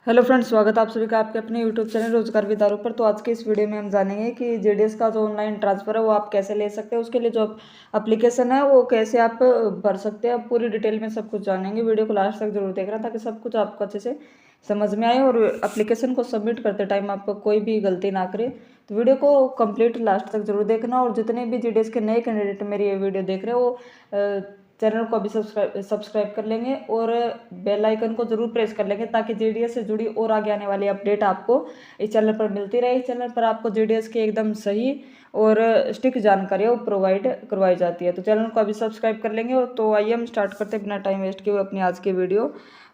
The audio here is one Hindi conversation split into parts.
हेलो फ्रेंड्स, स्वागत है आप सभी का आपके अपने यूट्यूब चैनल रोजगार विदारों पर। तो आज के इस वीडियो में हम जानेंगे कि जेडीएस का जो ऑनलाइन ट्रांसफर है वो आप कैसे ले सकते हैं, उसके लिए जो एप्लीकेशन है वो कैसे आप भर सकते हैं। आप पूरी डिटेल में सब कुछ जानेंगे। वीडियो को लास्ट तक जरूर देखना ताकि सब कुछ आपको अच्छे से समझ में आए और एप्लीकेशन को सबमिट करते टाइम आपको कोई भी गलती ना करे। तो वीडियो को कंप्लीट लास्ट तक जरूर देखना। और जितने भी जेडीएस के नए कैंडिडेट मेरी ये वीडियो देख रहे हैं वो चैनल को अभी सब्सक्राइब कर लेंगे और बेल आइकन को जरूर प्रेस कर लेंगे ताकि जेडीएस से जुड़ी और आगे आने वाली अपडेट आपको इस चैनल पर मिलती रहे। इस चैनल पर आपको जेडीएस की एकदम सही और स्टिक जानकारी वो प्रोवाइड करवाई जाती है। तो चैनल को अभी सब्सक्राइब कर लेंगे। और तो आइए हम स्टार्ट करते हैं बिना टाइम वेस्ट किए अपनी आज की वीडियो।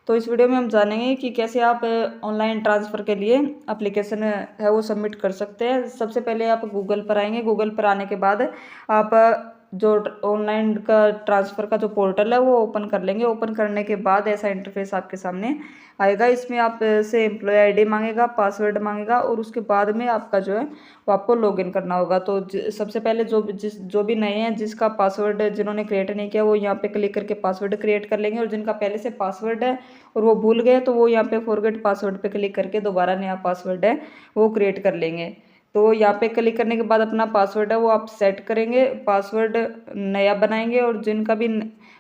तो इस वीडियो में हम जानेंगे कि कैसे आप ऑनलाइन ट्रांसफ़र के लिए एप्लीकेशन है वो सबमिट कर सकते हैं। सबसे पहले आप गूगल पर आएंगे। गूगल पर आने के बाद आप जो ऑनलाइन का ट्रांसफ़र का जो पोर्टल है वो ओपन कर लेंगे। ओपन करने के बाद ऐसा इंटरफेस आपके सामने आएगा। इसमें आप से एम्प्लॉय आईडी मांगेगा, पासवर्ड मांगेगा और उसके बाद में आपका जो है वो आपको लॉगिन करना होगा। तो सबसे पहले जो भी नए हैं जिसका पासवर्ड जिन्होंने क्रिएट नहीं किया वो यहाँ पे क्लिक करके पासवर्ड क्रिएट कर लेंगे। और जिनका पहले से पासवर्ड है और वो भूल गए तो वो यहाँ पे फॉरगेट पासवर्ड पे क्लिक करके दोबारा नया पासवर्ड है वो क्रिएट कर लेंगे। तो यहाँ पे क्लिक करने के बाद अपना पासवर्ड है वो आप सेट करेंगे, पासवर्ड नया बनाएंगे। और जिनका भी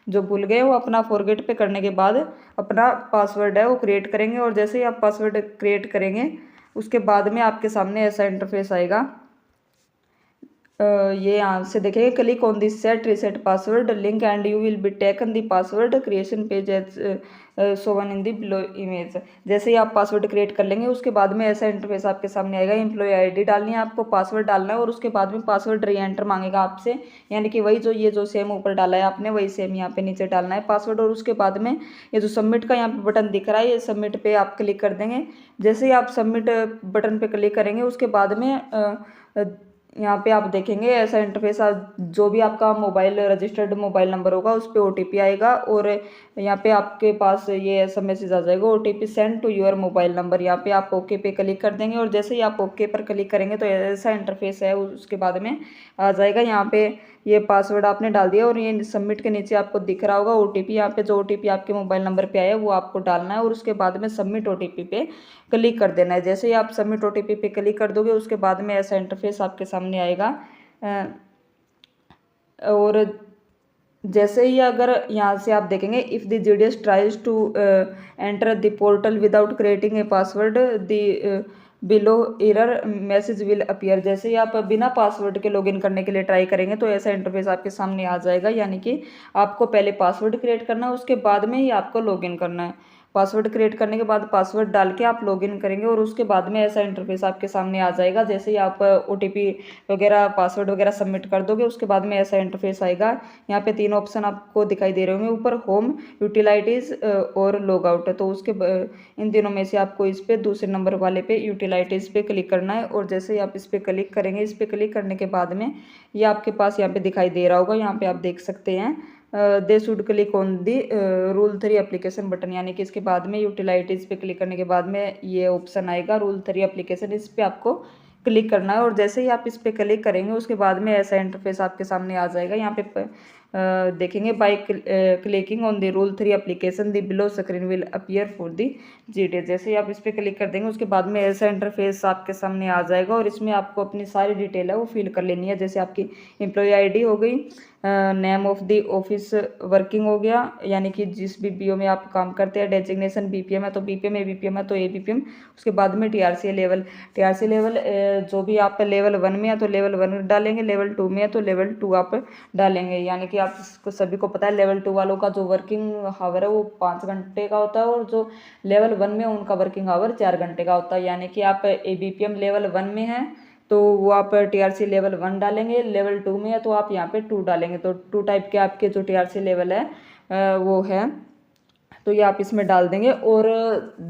जो भूल गए वो अपना फॉरगेट पे करने के बाद अपना पासवर्ड है वो क्रिएट करेंगे। और जैसे ही आप पासवर्ड क्रिएट करेंगे उसके बाद में आपके सामने ऐसा इंटरफेस आएगा। ये यहाँ से देखेंगे, click on this set reset password link and you will be taken the password creation page as shown in the below image. जैसे ही आप पासवर्ड क्रिएट कर लेंगे उसके बाद में ऐसा इंटरफेस आपके सामने आएगा। एम्प्लॉय आईडी डालनी है आपको, पासवर्ड डालना है और उसके बाद में पासवर्ड री एंटर मांगेगा आपसे, यानी कि वही जो सेम ऊपर डाला है आपने वही सेम यहाँ पे नीचे डालना है पासवर्ड। और उसके बाद में ये जो सबमिट का यहाँ पे बटन दिख रहा है ये सबमिट पे आप क्लिक कर देंगे। जैसे ही आप सबमिट बटन पे क्लिक करेंगे उसके बाद में यहाँ पे आप देखेंगे ऐसा इंटरफेस। जो भी आपका मोबाइल रजिस्टर्ड मोबाइल नंबर होगा उस पर ओटीपी आएगा और यहाँ पे आपके पास ये ऐसा मैसेज आ जाएगा, OTP send to your mobile number. यहाँ पे आप ओके पे क्लिक कर देंगे। और जैसे ही आप ओके पर क्लिक करेंगे तो ऐसा इंटरफेस है उसके बाद में आ जाएगा। यहाँ पे ये पासवर्ड आपने डाल दिया और ये सबमिट के नीचे आपको दिख रहा होगा ओटीपी। यहाँ पे जो ओटीपी आपके मोबाइल नंबर पे आया वो आपको डालना है और उसके बाद में सबमिट ओटीपी पे क्लिक कर देना है। जैसे ही आप सबमिट ओटीपी पे क्लिक कर दोगे उसके बाद में ऐसा इंटरफेस आपके सामने आएगा। और जैसे ही अगर यहाँ से आप देखेंगे if the GDS tries to enter the portal without creating a password the below error message will appear. जैसे ही आप बिना पासवर्ड के लॉगिन करने के लिए ट्राई करेंगे तो ऐसा इंटरफेस आपके सामने आ जाएगा, यानी कि आपको पहले पासवर्ड क्रिएट करना है उसके बाद में ही आपको लॉगिन करना है। पासवर्ड क्रिएट करने के बाद पासवर्ड डाल के आप लॉगिन करेंगे और उसके बाद में ऐसा इंटरफेस आपके सामने आ जाएगा। जैसे ही आप ओटीपी वगैरह पासवर्ड वगैरह सबमिट कर दोगे उसके बाद में ऐसा इंटरफेस आएगा। यहाँ पे तीन ऑप्शन आपको दिखाई दे रहे होंगे ऊपर, होम, यूटिलाइटीज़ और लॉग आउट। तो उसके इन तीनों में से आपको इस पर दूसरे नंबर वाले पे यूटिलाइटीज़ पे क्लिक करना है। और जैसे ही आप इस पर क्लिक करेंगे, इस पर क्लिक करने के बाद में ये आपके पास यहाँ पे दिखाई दे रहा होगा। यहाँ पे आप देख सकते हैं they should click on the rule 3 application button, यानी कि इसके बाद में यूटिलाइटीज़ पे क्लिक करने के बाद में ये ऑप्शन आएगा रूल 3 एप्लीकेशन, इस पर आपको क्लिक करना है। और जैसे ही आप इस पर क्लिक करेंगे उसके बाद में ऐसा इंटरफेस आपके सामने आ जाएगा। यहाँ पे देखेंगे by clicking on the rule 3 application the below screen will appear for the GDS. जैसे ही आप इस पर क्लिक कर देंगे उसके बाद में ऐसा इंटरफेस आपके सामने आ जाएगा और इसमें आपको अपनी सारी डिटेल है वो फिल कर लेनी है। जैसे आपकी एम्प्लॉय आईडी हो गई, name of the office working हो गया, यानी कि जिस भी बीओ में आप काम करते हैं, डेजिग्नेशन बीपीएम है तो बीपीएम, एबीपीएम है तो एबीपीएम। उसके बाद में टीआरसी लेवल, जो भी आप लेवल 1 में है तो लेवल 1 डालेंगे, लेवल 2 में है तो लेवल 2 आप डालेंगे। यानी कि आप सभी को पता है लेवल 2 वालों का जो वर्किंग हावर है वो 5 घंटे का होता है और जो लेवल 1 में उनका वर्किंग आवर 4 घंटे का होता है। यानी कि आप एबीपीएम लेवल 1 में हैं तो वो आप टीआरसी लेवल 1 डालेंगे, लेवल 2 में है तो आप यहाँ पे 2 डालेंगे। तो 2 टाइप के आपके जो टीआरसी लेवल है वो है, तो ये आप इसमें डाल देंगे। और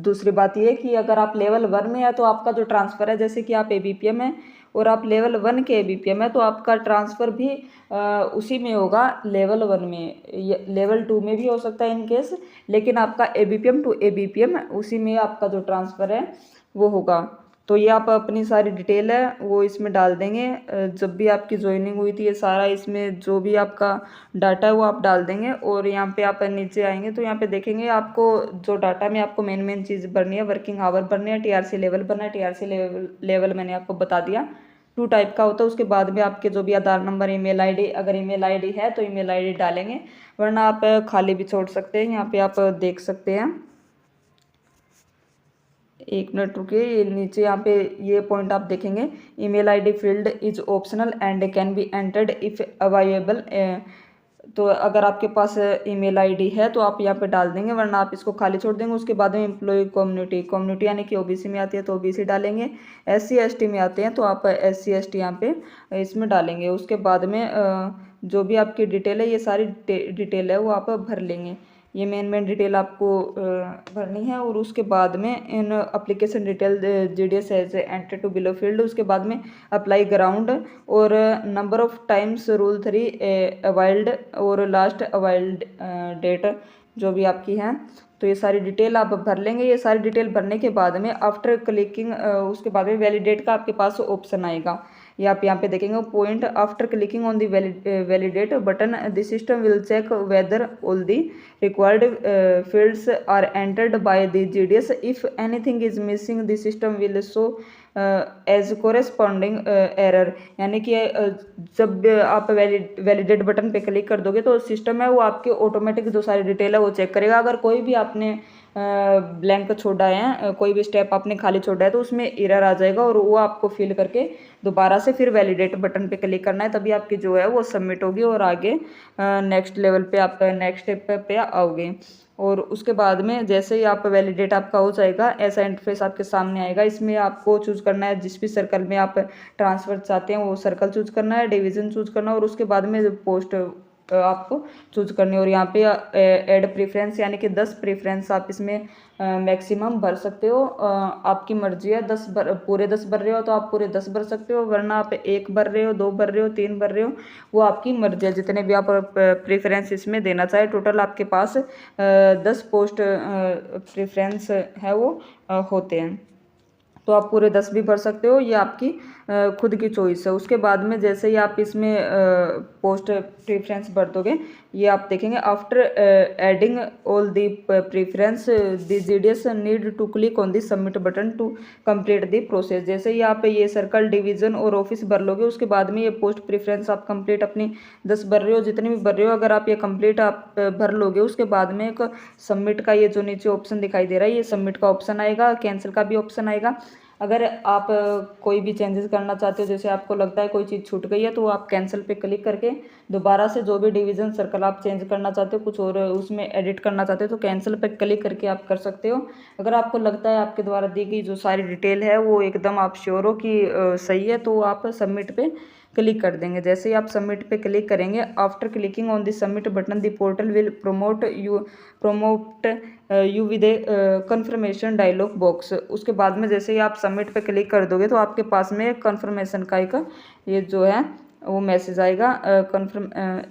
दूसरी बात ये कि अगर आप लेवल 1 में है तो आपका जो ट्रांसफ़र है, जैसे कि आप एबीपीएम है और आप लेवल 1 के एबीपीएम है तो आपका ट्रांसफ़र भी उसी में होगा लेवल 1 में। लेवल 2 में भी हो सकता है इन केस, लेकिन आपका एबीपीएम टू एबीपीएम उसी में आपका जो ट्रांसफ़र है वो होगा। तो ये आप अपनी सारी डिटेल है वो इसमें डाल देंगे। जब भी आपकी ज्वाइनिंग हुई थी ये सारा इसमें जो भी आपका डाटा है वो आप डाल देंगे। और यहाँ पे आप नीचे आएंगे तो यहाँ पे देखेंगे आपको जो डाटा में आपको मेन चीज़ भरनी है, वर्किंग आवर भरने हैं, टीआरसी लेवल भरना है। टीआरसी लेवल मैंने आपको बता दिया 2 टाइप का होता है। उसके बाद में आपके जो भी आधार नंबर, ईमेल आईडी, अगर ईमेल आईडी है तो ईमेल आईडी डालेंगे, वरना आप खाली भी छोड़ सकते हैं। यहाँ पे आप देख सकते हैं, 1 मिनट रुकिए, ये नीचे यहाँ पे ये पॉइंट आप देखेंगे, email ID field is optional and can be entered if available. तो अगर आपके पास ईमेल आईडी है तो आप यहाँ पे डाल देंगे, वरना आप इसको खाली छोड़ देंगे। उसके बाद में एम्प्लॉय कम्युनिटी यानी कि ओबीसी में आती है तो ओबीसी डालेंगे, SC ST में आते हैं तो आप SC ST यहाँ पे इसमें डालेंगे। उसके बाद में जो भी आपकी डिटेल है ये सारी डिटेल है वो आप भर लेंगे। ये मेन डिटेल आपको भरनी है। और उसके बाद में in application detail GDS as enter to below field, उसके बाद में अप्लाई ग्राउंड और number of times rule 3 availed और लास्ट अवाइल्ड डेट जो भी आपकी है, तो ये सारी डिटेल आप भर लेंगे। ये सारी डिटेल भरने के बाद में आफ्टर क्लिकिंग उसके बाद में वैलिडेट का आपके पास ऑप्शन आएगा। ये आप यहाँ पे देखेंगे point, after clicking on the validate button the system will check whether all the required fields are entered by the GDS। If anything is missing the system will show as corresponding error. यानी कि जब आप वैलिडेट बटन पे क्लिक कर दोगे तो सिस्टम है वो आपके ऑटोमेटिक जो सारी डिटेल है वो चेक करेगा। अगर कोई भी आपने ब्लैंक छोड़ा है, कोई भी स्टेप आपने खाली छोड़ा है तो उसमें एरर आ जाएगा और वो आपको फिल करके दोबारा से फिर वैलिडेट बटन पे क्लिक करना है, तभी आपकी जो है वो सबमिट होगी और आगे नेक्स्ट लेवल पे आप नेक्स्ट स्टेप पे आओगे। और उसके बाद में जैसे ही आप वैलिडेट आपका हो जाएगा ऐसा इंटरफेस आपके सामने आएगा। इसमें आपको चूज करना है जिस भी सर्कल में आप ट्रांसफर चाहते हैं वो सर्कल चूज करना है, डिवीजन चूज करना है और उसके बाद में पोस्ट आपको चूज करनी है। और यहाँ पे ऐड प्रेफरेंस यानी कि 10 प्रेफरेंस आप इसमें मैक्सिमम भर सकते हो। आपकी मर्जी है, पूरे 10 भर रहे हो तो आप पूरे 10 भर सकते हो, वरना आप 1 भर रहे हो, 2 भर रहे हो, 3 भर रहे हो, वो आपकी मर्जी है, जितने भी आप प्रेफरेंस इसमें देना चाहे। टोटल आपके पास 10 पोस्ट प्रेफरेंस है वो होते हैं, तो आप पूरे 10 भी भर सकते हो, ये आपकी खुद की चॉइस है। उसके बाद में जैसे ही आप इसमें पोस्ट प्रेफरेंस भर दोगे, ये आप देखेंगे after adding all the preference the GDS need to click on the submit button to complete the process. जैसे ही आप ये सर्कल, डिवीजन और ऑफिस भर लोगे उसके बाद में ये पोस्ट प्रेफरेंस आप कंप्लीट अपनी 10 भर रहे हो, जितनी भी भर रहे हो, अगर आप ये कंप्लीट आप भर लोगे उसके बाद में एक सबमिट का ये जो नीचे ऑप्शन दिखाई दे रहा है ये सबमिट का ऑप्शन आएगा, कैंसिल का भी ऑप्शन आएगा। अगर आप कोई भी चेंजेस करना चाहते हो, जैसे आपको लगता है कोई चीज़ छूट गई है तो आप कैंसिल पे क्लिक करके दोबारा से जो भी डिवीज़न सर्कल आप चेंज करना चाहते हो, कुछ और उसमें एडिट करना चाहते हो तो कैंसिल पे क्लिक करके आप कर सकते हो। अगर आपको लगता है आपके द्वारा दी गई जो सारी डिटेल है वो एकदम आप श्योर हो कि सही है तो आप सबमिट पे क्लिक कर देंगे। जैसे ही आप सबमिट पे क्लिक करेंगे, after clicking on the submit button the portal will promote you with a confirmation dialog box. उसके बाद में जैसे ही आप सबमिट पे क्लिक कर दोगे तो आपके पास में कन्फर्मेशन का एक ये जो है वो मैसेज आएगा कन्फर्म।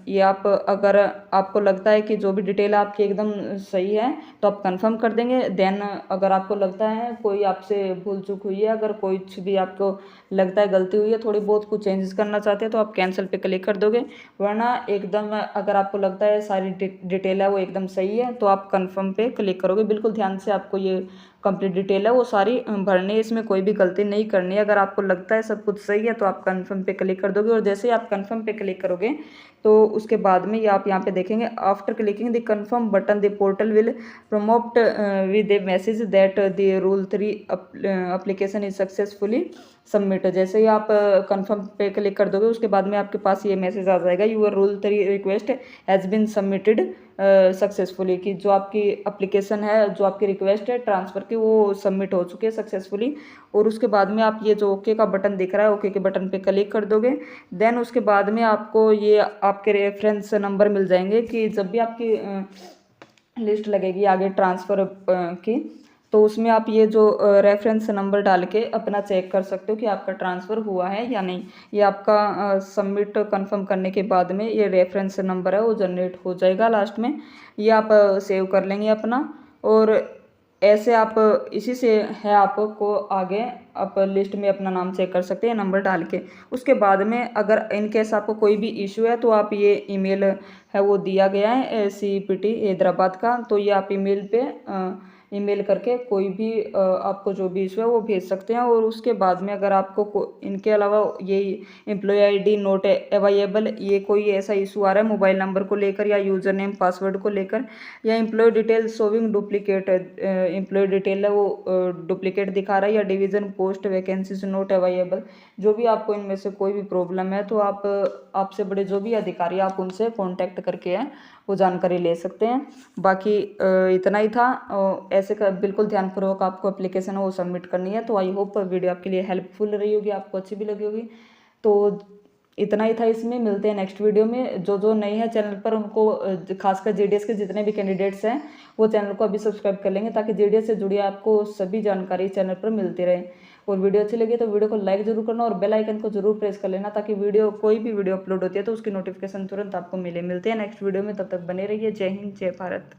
ये आप अगर आपको लगता है कि जो भी डिटेल आपकी एकदम सही है तो आप कंफर्म कर देंगे। देन अगर आपको लगता है कोई आपसे भूल चूक हुई है, अगर कुछ भी आपको लगता है गलती हुई है, थोड़ी बहुत कुछ चेंजेस करना चाहते हैं तो आप कैंसिल पे क्लिक कर दोगे, वरना एकदम अगर आपको लगता है सारी डिटेल है वो एकदम सही है तो आप कंफर्म पे क्लिक करोगे। बिल्कुल ध्यान से आपको ये कंप्लीट डिटेल है वो सारी भरनी है, इसमें कोई भी गलती नहीं करनी है। अगर आपको लगता है सब कुछ सही है तो आप कंफर्म पे क्लिक कर दोगे। और जैसे ही आप कंफर्म पे क्लिक करोगे तो उसके बाद में ये आप यहाँ पे देखेंगे after clicking the confirm button the portal will promote with A message that the rule 3 application is successfully submit. जैसे ही आप कंफर्म पे क्लिक कर दोगे उसके बाद में आपके पास ये मैसेज आ जाएगा your rule 3 request has been submitted successfully, कि जो आपकी एप्लीकेशन है, जो आपकी रिक्वेस्ट है ट्रांसफ़र की वो सबमिट हो चुकी है सक्सेसफुली। और उसके बाद में आप ये जो ओके का बटन दिख रहा है ओके के बटन पे क्लिक कर दोगे। देन उसके बाद में आपको ये आपके रेफरेंस नंबर मिल जाएंगे कि जब भी आपकी लिस्ट लगेगी आगे ट्रांसफ़र की तो उसमें आप ये जो रेफरेंस नंबर डाल के अपना चेक कर सकते हो कि आपका ट्रांसफ़र हुआ है या नहीं। ये आपका सबमिट कंफर्म करने के बाद में ये रेफरेंस नंबर है वो जनरेट हो जाएगा लास्ट में, ये आप सेव कर लेंगे अपना। और ऐसे आप इसी से है आपको आगे आप लिस्ट में अपना नाम चेक कर सकते हैं नंबर डाल के। उसके बाद में अगर इन केस आपको कोई भी इशू है तो आप ये ईमेल है वो दिया गया है CPT हैदराबाद का, तो ये आप ईमेल पे ईमेल करके कोई भी आपको जो भी इशू है वो भेज सकते हैं। और उसके बाद में अगर आपको इनके अलावा ये एम्प्लॉय ID नोट अवेलेबल, ये कोई ऐसा इशू आ रहा है मोबाइल नंबर को लेकर या यूज़र नेम पासवर्ड को लेकर, या employee detail showing duplicate, employee detail है वो डुप्लीकेट दिखा रहा है, या division post vacancies not available, जो भी आपको इनमें से कोई भी प्रॉब्लम है तो आप आपसे बड़े जो भी अधिकारी आप उनसे कांटेक्ट करके हैं वो जानकारी ले सकते हैं। बाकी इतना ही था। ऐसे का बिल्कुल ध्यानपूर्वक आपको एप्लीकेशन है वो सबमिट करनी है। तो आई होप वीडियो आपके लिए हेल्पफुल रही होगी, आपको अच्छी भी लगी होगी। तो इतना ही था इसमें, मिलते हैं नेक्स्ट वीडियो में। जो जो नए हैं चैनल पर उनको खासकर JDS के जितने भी कैंडिडेट्स हैं वो चैनल को अभी सब्सक्राइब कर लेंगे, ताकि JDS से जुड़ी आपको सभी जानकारी चैनल पर मिलती रहे। और वीडियो अच्छी लगी तो वीडियो को लाइक जरूर करना और बेल आइकन को जरूर प्रेस कर लेना, ताकि कोई भी वीडियो अपलोड होती है तो उसकी नोटिफिकेशन तुरंत आपको मिलते हैं नेक्स्ट वीडियो में। तब तक बने रहिए। जय हिंद, जय भारत।